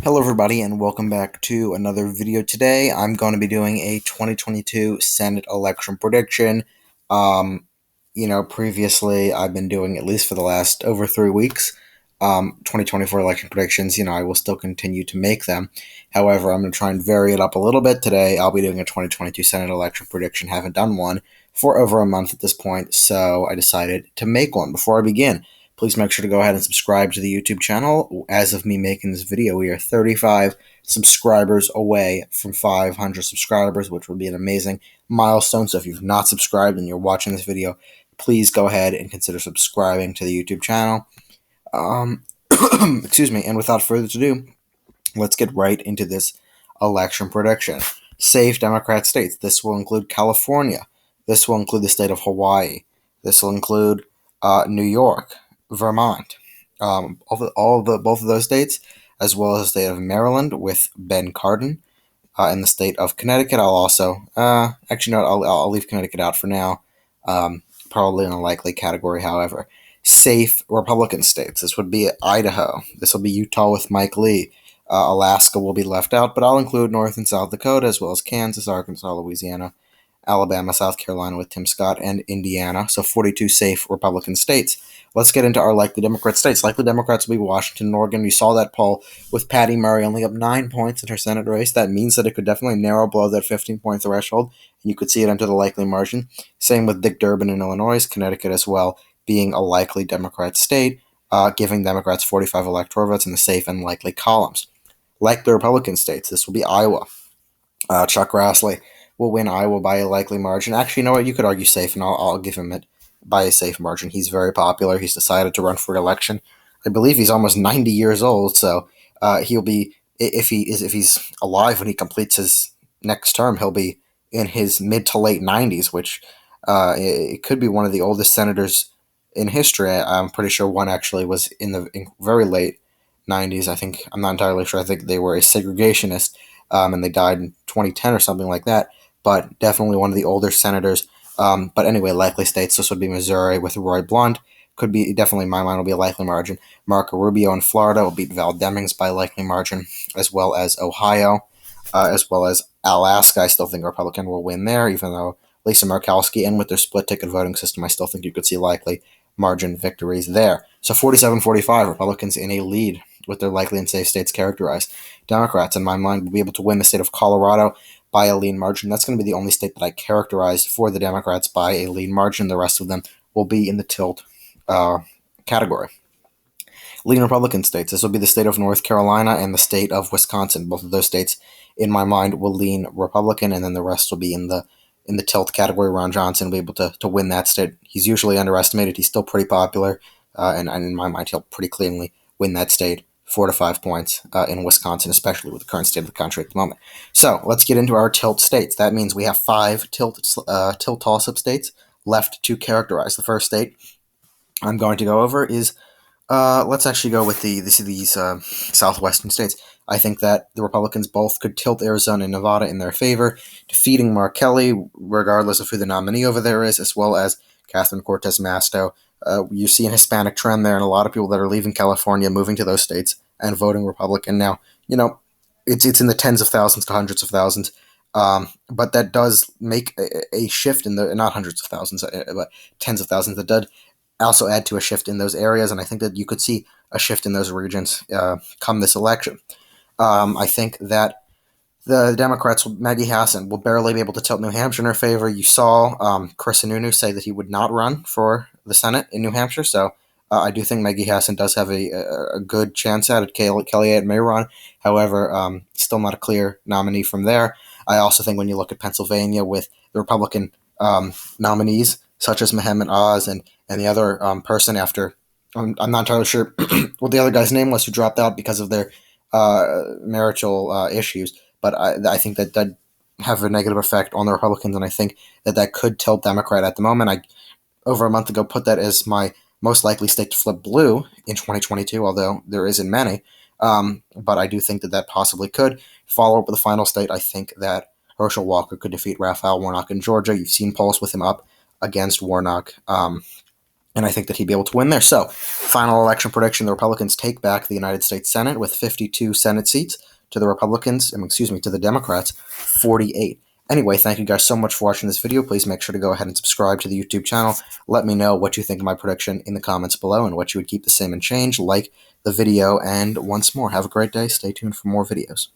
Hello everybody and welcome back to another video. Today I'm going to be doing a 2022 Senate election prediction. Previously I've been doing, at least for the last over 3 weeks, 2024 election predictions. I will still continue to make them. However, I'm going to try and vary it up a little bit. Today I'll be doing a 2022 Senate election prediction. Haven't done one for over a month at this point, so I decided to make one. Before I begin, please make sure to go ahead and subscribe to the YouTube channel. As of me making this video, we are 35 subscribers away from 500 subscribers, which would be an amazing milestone. So if you've not subscribed and you're watching this video, please go ahead and consider subscribing to the YouTube channel. Excuse me. And without further ado, let's get right into this election prediction. Safe Democrat states. This will include California. This will include the state of Hawaii. This will include New York, Vermont, both of those states, as well as the state of Maryland with Ben Cardin, and the state of Connecticut. I'll also I'll leave Connecticut out for now, probably in a likely category. However, safe Republican states. This would be Idaho. This will be Utah with Mike Lee. Alaska will be left out, but I'll include North and South Dakota, as well as Kansas, Arkansas, Louisiana, Alabama, South Carolina with Tim Scott, and Indiana. So 42 safe Republican states. Let's get into our likely Democrat states. Likely Democrats will be Washington and Oregon. You saw that poll with Patty Murray only up 9 points in her Senate race. That means that it could definitely narrow below that 15-point threshold, and you could see it under the likely margin. Same with Dick Durbin in Illinois, Connecticut as well, being a likely Democrat state, giving Democrats 45 electoral votes in the safe and likely columns. Likely Republican states. This will be Iowa. Chuck Grassley will win Iowa by a likely margin. Actually, you know what? You could argue safe, and I'll give him it by a safe margin. He's very popular. He's decided to run for election. I believe he's almost 90 years old, so he'll be, if he's alive when he completes his next term, he'll be in his mid to late 90s, which it could be one of the oldest senators in history. I'm pretty sure one actually was in very late 90s. I'm not entirely sure. I think they were a segregationist, and they died in 2010 or something like that. But definitely one of the older senators. But anyway, likely states. This would be Missouri with Roy Blunt. Could be, definitely in my mind, will be a likely margin. Marco Rubio in Florida will beat Val Demings by a likely margin, as well as Ohio, as well as Alaska. I still think a Republican will win there, even though Lisa Murkowski, and with their split ticket voting system, I still think you could see likely margin victories there. So 47-45, Republicans in a lead with their likely and safe states characterized. Democrats, in my mind, will be able to win the state of Colorado by a lean margin. That's going to be the only state that I characterized for the Democrats by a lean margin. The rest of them will be in the tilt category. Lean Republican states. This will be the state of North Carolina and the state of Wisconsin. Both of those states, in my mind, will lean Republican, and then the rest will be in the tilt category. Ron Johnson will be able to win that state. He's usually underestimated. He's still pretty popular, and in my mind, he'll pretty cleanly win that state. 4 to 5 points in Wisconsin, especially with the current state of the country at the moment. So let's get into our tilt states. That means we have 5 tilt toss-up states left to characterize. The first state I'm going to go over is, let's actually go with these southwestern states. I think that the Republicans both could tilt Arizona and Nevada in their favor, defeating Mark Kelly, regardless of who the nominee over there is, as well as Catherine Cortez Masto. You see an Hispanic trend there, and a lot of people that are leaving California, moving to those states, and voting Republican. Now, it's in the tens of thousands to hundreds of thousands, but that does make a shift in the, not hundreds of thousands, but tens of thousands. That does also add to a shift in those areas, and I think that you could see a shift in those regions come this election. I think that the Democrats, Maggie Hassan, will barely be able to tilt New Hampshire in her favor. You saw Chris Sununu say that he would not run for the Senate in New Hampshire, so I do think Maggie Hassan does have a good chance at it. Kelly Ayotte may run, however, still not a clear nominee from there. I also think when you look at Pennsylvania with the Republican nominees, such as Mohammed Oz and the other person after, I'm not entirely sure what the other guy's name was who dropped out because of their marital issues, but I think that that have a negative effect on the Republicans, and I think that could tilt Democrat at the moment. I, over a month ago, put that as my most likely state to flip blue in 2022, although there isn't many. But I do think that possibly could. Follow up with the final state, I think that Herschel Walker could defeat Raphael Warnock in Georgia. You've seen polls with him up against Warnock And I think that he'd be able to win there. So, final election prediction: the Republicans take back the United States Senate with 52 Senate seats to the Republicans, to the Democrats, 48. Anyway, thank you guys so much for watching this video. Please make sure to go ahead and subscribe to the YouTube channel. Let me know what you think of my prediction in the comments below and what you would keep the same and change. Like the video, and once more, have a great day. Stay tuned for more videos.